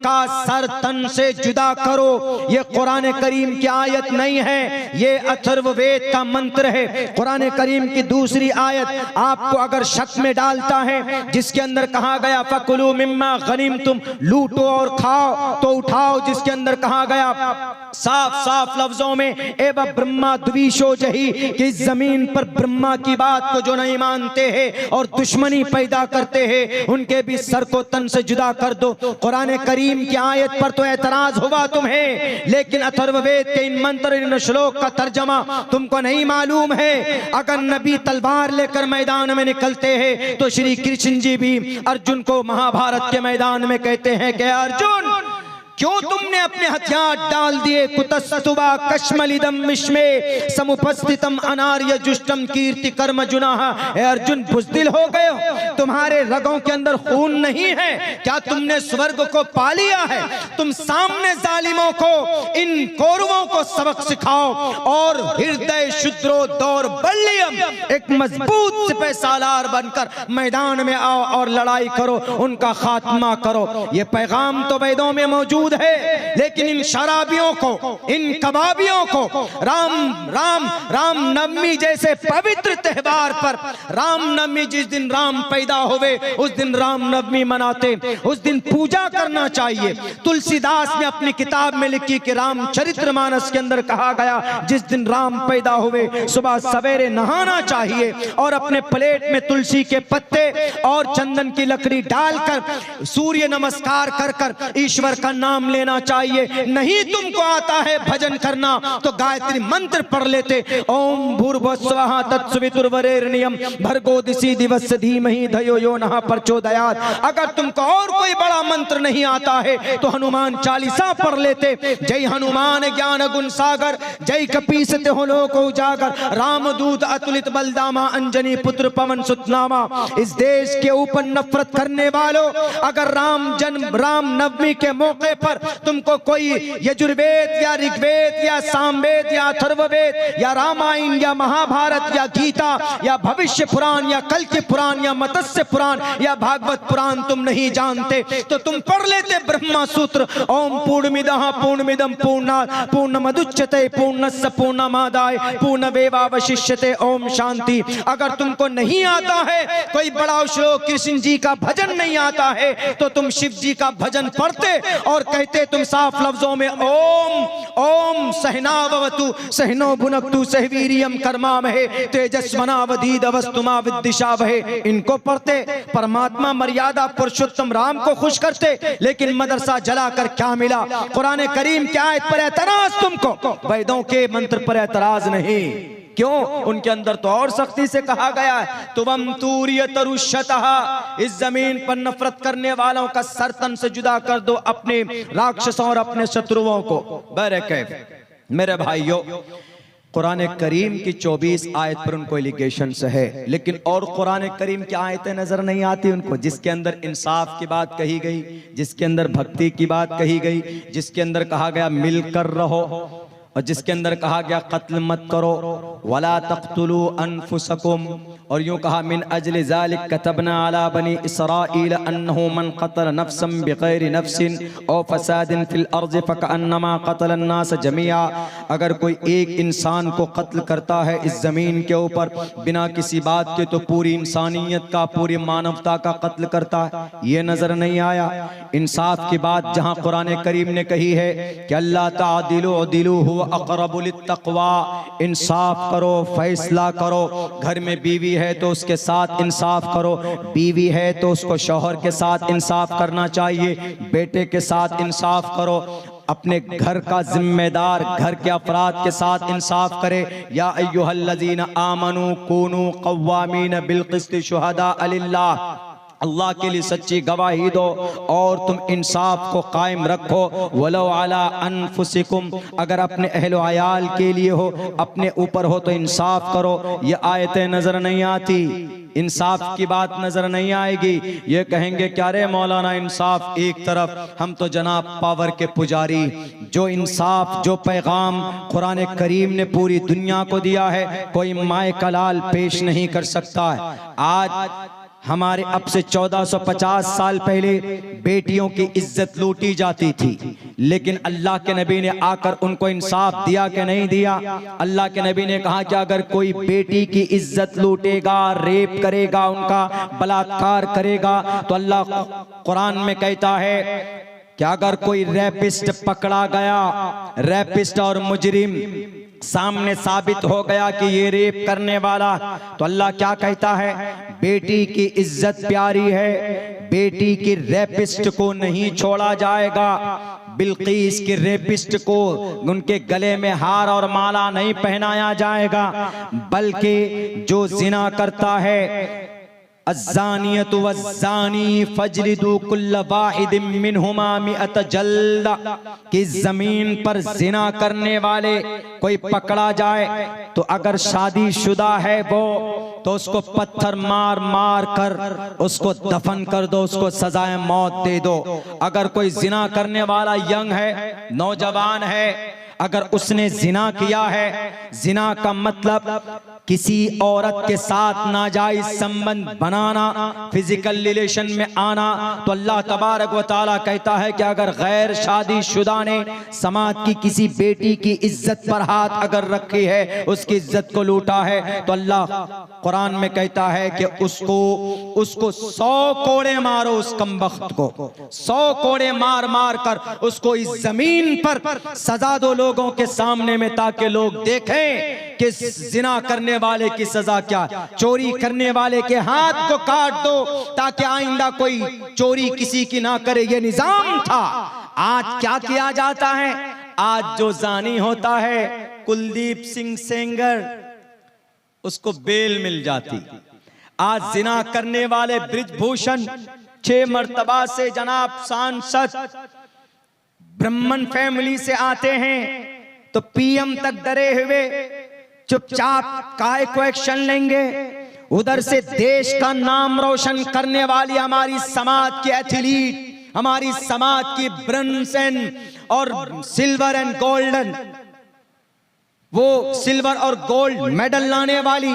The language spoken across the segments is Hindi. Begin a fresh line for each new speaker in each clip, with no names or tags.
उनका सर तन से जुदा करो। ये कुरान करीम की आयत नहीं है, ये अथर्ववेद का मंत्र है। कुरान करीम की दूसरी आयत आपको अगर शक में डालता है, जिसके अंदर कहा गया फकुलू मिम्मा गनीमतुम, लूटो और खाओ तो उठाओ, जिसके अंदर कहा गया साफ साफ लफ्जों में एवं ब्रह्मा द्विशो जही, कि इस जमीन पर ब्रह्मा की बात को जो नहीं मानते हैं और दुश्मनी पैदा करते हैं, उनके भी सर को तन से जुदा कर दो। कुरान करीम की आयत पर तो एतराज हुआ तुम्हें, लेकिन अथर्ववेद के इन मंत्र इन श्लोक का तर्जमा तुमको नहीं मालूम है। अगर नबी तलवार लेकर मैदान में निकलते हैं तो श्री कृष्ण जी भी अर्जुन को महाभारत के मैदान में कहते हैं कि अर्जुन, क्यों तुमने अपने हथियार डाल दिए? कुतस्तुवा कश्मलिदम विश्मे समुपस्थितम अनार्य जुष्टम कीर्ति कर्म जुनाह। अर्जुन बुज़दिल हो गए हो, तुम्हारे रगों के अंदर खून नहीं है क्या? तुमने स्वर्ग को पा लिया है? तुम सामने जालिमों को, इन कौरवों को सबक सिखाओ और हृदय शुद्रो दौर बल्लियम, एक मजबूत सिपह सालार बनकर मैदान में आओ और लड़ाई करो, उनका खात्मा करो। ये पैगाम तो वेदों में मौजूद है, लेकिन इन शराबियों को, इन कबाबियों को राम नवमी जैसे पवित्र त्योहार पर, राम नवमी जिस दिन राम पैदा हुए उस दिन राम नवमी मनाते, उस दिन पूजा करना चाहिए। तुलसीदास ने अपनी किताब में लिखी कि रामचरितमानस के अंदर कहा गया जिस दिन राम पैदा हुए सुबह सवेरे नहाना चाहिए और अपने प्लेट में तुलसी के पत्ते और चंदन की लकड़ी डालकर सूर्य नमस्कार कर कर ईश्वर का नाम लेना चाहिए। नहीं तुमको आता है भजन करना तो गायत्री मंत्र पढ़ लेते, ओम भूर्भुवस्सुवः तत्सवितुर्वरेण्यं भर्गो दिशि दिवस्य धीमहि धियो यो नः प्रचोदयात्। अगर तुमको और कोई बड़ा मंत्र नहीं आता है तो हनुमान चालीसा पढ़ लेते, जय हनुमान ज्ञान गुण सागर, जय कपीस तिहुँ लोक उजागर, रामदूत अतुलित बलदामा, अंजनी पुत्र पवन सुत नामा। इस देश के ऊपर नफरत करने वालों, अगर राम जन्म राम नवमी के मौके पर तुमको कोई यजुर्वेद या ऋग्वेद या सामवेद या अथर्ववेद या रामायण या महाभारत या गीता या भविष्य पुराण या कल के पुराण या मत्स्य पुराण या भागवत पुराण तुम नहीं जानते तो तुम पढ़ लेते ब्रह्मा सूत्र, ओम पूर्णमिदः पूर्णमिदं पूर्णात् पूर्णमुदच्यते पूर्णस्य पूर्णमादाय पूर्णमेवावशिष्यते, ओम शांति। अगर तुमको नहीं आता है कोई बड़ा श्लोक, कृष्ण जी का भजन नहीं आता है तो तुम शिव जी का भजन पढ़ते और कहते तुम साफ लफ्जों में ओम ओम सहनावतु सहनो भुनक्तु सहवीर्यम कर्मामहे तेजस्वनावधीतमस्तु विद्विषावहे। इनको पढ़ते, परमात्मा मर्यादा पुरुषोत्तम राम को खुश करते, लेकिन मदरसा जलाकर क्या मिला? कुरान करीम की आयत पर एतराज तुमको, वेदों के मंत्र पर एतराज नहीं। क्यों? उनके अंदर तो और सख्ती से कहा गया है तुवम तूर्य तरुष्यतः, इस जमीन पर नफरत करने वालों का सर तन से जुदा कर दो, अपने राक्षसों और अपने शत्रुओं को। बरकैफ मेरे भाइयों, कुरान करीम की 24 आयत पर उनको एलिगेशंस है, लेकिन और कुरान करीम की आयतें नजर नहीं आती उनको, जिसके अंदर इंसाफ की बात कही गई, जिसके अंदर भक्ति की बात कही गई, जिसके अंदर कहा गया मिलकर रहो और जिसके अंदर कहा गया कत्ल मत करो, वला तक़्तुलू अनफुसकुम, और यूं कहा मिन अजल ज़ालिक कतबना अला बनी इसराईल अन्नहु मन क़तल नफ्सन बिग़ैरि नफ्सिन औ फ़सादिन फ़िल अर्ज़ि फ़कअन्नमा क़तल अन्नास जमीआ। अगर कोई एक इंसान को कत्ल करता है इस ज़मीन के ऊपर बिना किसी बात के तो पूरी इंसानियत का, पूरी मानवता का कत्ल करता है। ये नज़र नहीं आया? इंसाफ की बात जहाँ कुरान करीम ने कही है कि अल्लाह तादिलु अदिलु हुवा अक़रबु लित्तक़वा, इंसाफ करो, फैसला करो। घर में बीवी है तो उसके साथ इंसाफ करो, बीवी है तो उसको शौहर के साथ इंसाफ करना चाहिए, बेटे के साथ इंसाफ करो, अपने घर का जिम्मेदार घर के अफराद के साथ इंसाफ करे। या अय्युहल्लज़ीना आमनू कूनू क़व्वामीन बिलक़िस्ति शुहदा लिल्लाह, अल्लाह के लिए सच्ची गवाही दो और तुम इंसाफ को कायम रखो। वलो अला अनफुसिकुम, अगर अपने अहलो अयाल के लिए हो, अपने ऊपर हो तो इंसाफ करो। ये आयतें नजर नहीं आती, इंसाफ की बात नजर नहीं आएगी। ये कहेंगे क्या रे मौलाना इंसाफ एक तरफ, हम तो जनाब पावर के पुजारी। जो इंसाफ, जो पैगाम कुरान करीम ने पूरी दुनिया को दिया है कोई माए कलाल पेश नहीं कर सकता है। आज हमारे अब से 1450 साल पहले बेटियों की इज्जत लूटी जाती थी, लेकिन अल्लाह के नबी ने आकर उनको इंसाफ दिया कि नहीं दिया? अल्लाह के नबी ने कहा कि अगर कोई बेटी की इज्जत लूटेगा, रेप करेगा, उनका बलात्कार करेगा, तो अल्लाह कुरान में कहता है कि अगर कोई रैपिस्ट पकड़ा गया, रैपिस्ट और मुजरिम सामने साबित हो गया कि ये रेप करने वाला, तो अल्लाह क्या कहता है? बेटी की इज्जत प्यारी है, बेटी की रैपिस्ट को नहीं छोड़ा जाएगा। बिल्कीस के रेपिस्ट को उनके गले में हार और माला नहीं पहनाया जाएगा, बल्कि जो जिना करता है, अज़्ज़ानियतु वज़्ज़ानी फजलिदू कुल्ल वाहिदिम मिनहुमा मिअत जल्दा, कि जमीन पर जिना करने वाले कोई पकड़ा जाए तो अगर शादीशुदा है वो, तो उसको पत्थर मार मार कर उसको दफन कर दो, उसको सजाए मौत दे दो। अगर कोई जिना करने वाला यंग है, नौजवान है, अगर उसने जिना किया है, जिना का मतलब किसी औरत के साथ नाजायज संबंध बनाना, फिजिकल रिलेशन में आना, तो अल्लाह तबारक व तआला कहता है कि अगर गैर शादीशुदा ने समाज की किसी बेटी की इज्जत पर हाथ अगर रखी है, उसकी इज्जत को लूटा है, तो अल्लाह कुरान में कहता है कि उसको 100 कोड़े मारो, उस कमबख्त को 100 कोड़े मार मार कर उसको इस जमीन पर सजा दो लोगों के सामने में, ताकि लोग देखें कि जिना करने वाले की सजा क्या। चोरी करने वाले के हाथ को काट दो ताकि आइंदा कोई चोरी किसी की ना करे, ये निजाम था। आज क्या किया जाता है? आज जो जानी होता है, कुलदीप सिंह सेंगर, उसको बेल मिल जाती। आज जिना करने वाले ब्रिजभूषण 6 मर्तबा से जनाब सांसद ब्राह्मण फैमिली से आते हैं, तो पीएम तक डरे हुए चुपचाप काहे को एक्शन लेंगे। उधर से देश का नाम रोशन करने वाली हमारी समाज की एथलीट, हमारी समाज की ब्रॉन्ज और सिल्वर एंड गोल्डन, वो सिल्वर और गोल्ड मेडल लाने वाली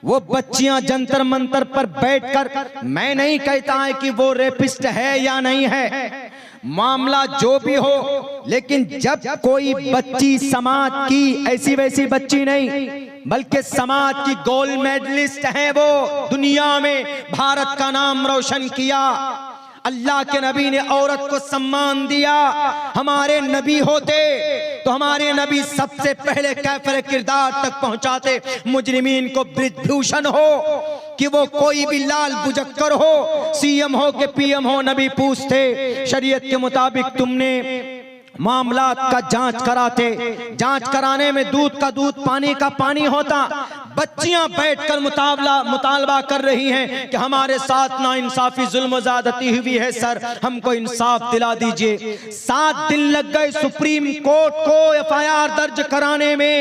वो बच्चियां जंतर मंतर पर बैठकर, मैं नहीं कहता है कि वो रेपिस्ट है या नहीं है, मामला जो भी हो, लेकिन जब कोई बच्ची समाज की, ऐसी वैसी बच्ची नहीं बल्कि समाज की गोल्ड मेडलिस्ट है, वो दुनिया में भारत का नाम रोशन किया, अल्लाह के नबी ने औरत को सम्मान दिया। हमारे नबी होते तो हमारे नबी सबसे पहले कैफर किरदार तक पहुंचाते, मुजरिमीन को ब्रिजभूषण हो कि वो कोई भी लाल बुजक्कर हो, सीएम हो कि पीएम हो, नबी पूछते शरीयत के मुताबिक तुमने मामलात का जांच कराते, जांच कराने में दूध का दूध पानी का पानी होता। बच्चियां बैठकर मुतालबा कर रही हैं कि हमारे साथ ना इंसाफी जुल्म ज़्यादती हुई है सर, हमको इंसाफ दिला दीजिए। 7 दिन लग गए सुप्रीम कोर्ट को एफआईआर दर्ज कराने में।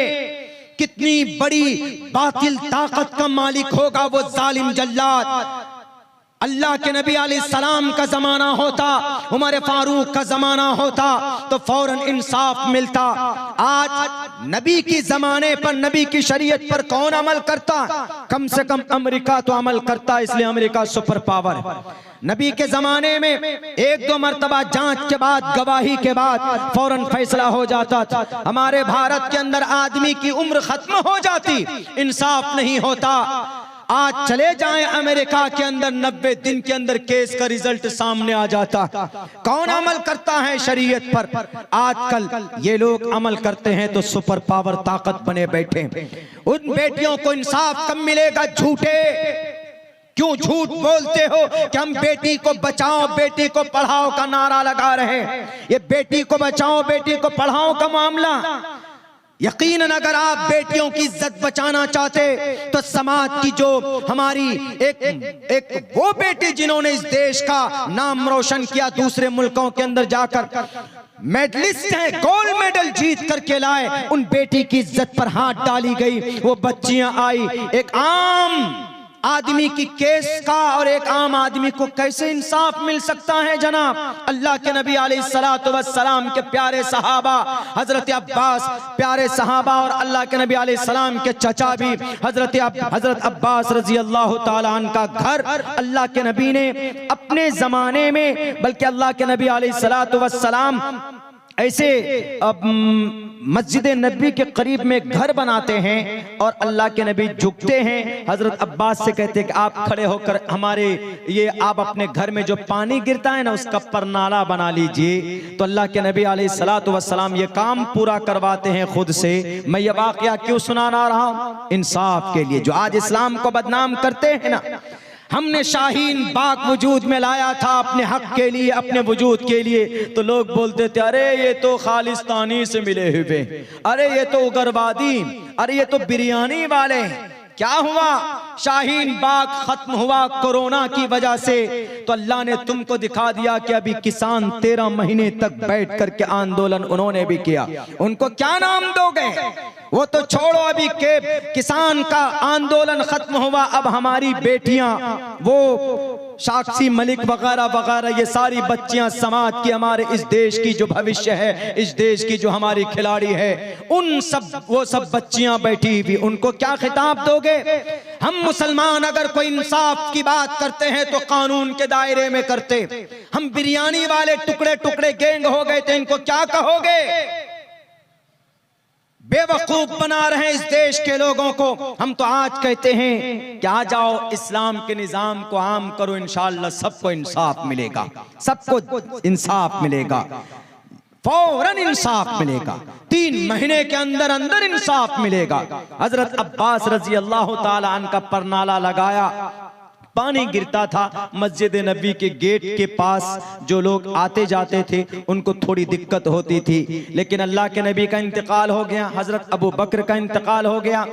कितनी बड़ी बातिल ताकत का मालिक होगा वो जालिम जल्लाद। अल्लाह के नबी अलैहिस्सलाम का जमाना होता, उमर फारूक का जमाना होता तो फौरन इंसाफ मिलता। आज नबी की जमाने पर, नबी की शरीयत पर कौन अमल करता? कम से कम अमेरिका तो अमल करता, इसलिए अमेरिका सुपर पावर है। नबी के जमाने में 1-2 मर्तबा जांच के बाद, गवाही के बाद फौरन फैसला हो जाता था। हमारे भारत के अंदर आदमी की उम्र खत्म हो जाती, इंसाफ नहीं होता। आज चले जाएं अमेरिका के अंदर, 90 दिन के अंदर केस का रिजल्ट सामने आ जाता। कौन अमल करता है शरीयत पर? आजकल ये लोग अमल करते हैं तो सुपर पावर ताकत बने बैठे। उन बेटियों को इंसाफ कब मिलेगा? झूठे क्यों झूठ बोलते हो कि हम बेटी को बचाओ, बेटी को पढ़ाओ का नारा लगा रहे हैं। ये बेटी को बचाओ, बेटी को पढ़ाओ का मामला, यकीनन अगर आप बेटियों की इज्जत बचाना चाहते तो समाज की जो हमारी एक वो बेटी जिन्होंने इस देश का नाम रोशन किया, दूसरे मुल्कों के अंदर जाकर मेडलिस्ट हैं, गोल्ड मेडल जीत करके लाए, उन बेटी की इज्जत पर हाथ डाली गई। वो बच्चियां आई, एक आम आदमी की केस का और एक आम आदमी को कैसे इंसाफ मिल सकता है जनाब। अल्लाह के नबी अलैहिस्सलातु वस्सलाम के प्यारे सहाबा हजरत अब्बास, प्यारे सहाबा और अल्लाह के नबी अलैहिस्सलाम के चचा भी हजरत अब्बास रजी अल्लाह ताला अन्हु का घर अल्लाह के नबी ने अपने जमाने में, बल्कि अल्लाह के नबी अलैहिस्सलातु वस्सलाम ऐसे मस्जिद नबी के करीब में घर बनाते हैं और अल्लाह के नबी झुकते हैं, हजरत अब्बास से कहते हैं कि आप खड़े होकर हमारे ये आप अपने घर में जो पानी गिरता है ना उसका परनाला बना लीजिए। तो अल्लाह के नबी अलैहिस्सलातु वस्सलाम ये काम पूरा करवाते हैं खुद से। मैं ये वाकया क्यों सुनाना रहा हूँ? इंसाफ के लिए। जो आज इस्लाम को बदनाम करते हैं ना, हमने शाहीन बाग वजूद में लाया था अपने हक के लिए, अपने वजूद के लिए, तो लोग बोलते थे अरे ये तो खालिस्तानी से मिले हुए, अरे ये तो उग्रवादी, अरे ये तो बिरयानी वाले। क्या हुआ? शाहीन बाग खत्म हुआ कोरोना की वजह से, तो अल्लाह ने तुमको दिखा दिया कि अभी किसान 13 महीने तक बैठ करके आंदोलन उन्होंने भी किया। उनको क्या नाम दोगे? वो तो छोड़ो, अभी के किसान का आंदोलन खत्म हुआ, अब हमारी बेटियां, वो साक्षी मलिक वगैरह वगैरह, ये सारी बच्चियां समाज की, हमारे इस देश की जो भविष्य है, इस देश की जो हमारी खिलाड़ी है, उन सब वो सब बच्चियां बैठी हुई, उनको क्या खिताब दोगे? हम मुसलमान अगर कोई इंसाफ की बात करते हैं तो कानून के दायरे में करते, हम बिरयानी वाले टुकड़े टुकड़े गैंग हो गए तो इनको क्या कहोगे? बेवकूफ बना रहे हैं इस देश के लोगों को। हम तो आज कहते हैं कि आ जाओ इस्लाम के निजाम को आम करो, इंशाअल्लाह सबको इंसाफ मिलेगा, सबको इंसाफ मिलेगा, फौरन इंसाफ मिलेगा, 3 महीने के अंदर अंदर इंसाफ मिलेगा। हजरत अब्बास रजी अल्लाह ताला अन्हु का परनाला लगाया, पानी गिरता था मस्जिद नबी के गेट के पास, जो लोग आते जाते थे उनको थोड़ी दिक्कत होती थी, लेकिन अल्लाह के नबी का इंतकाल हो गया, हजरत अबू बकर का इंतकाल हो गया।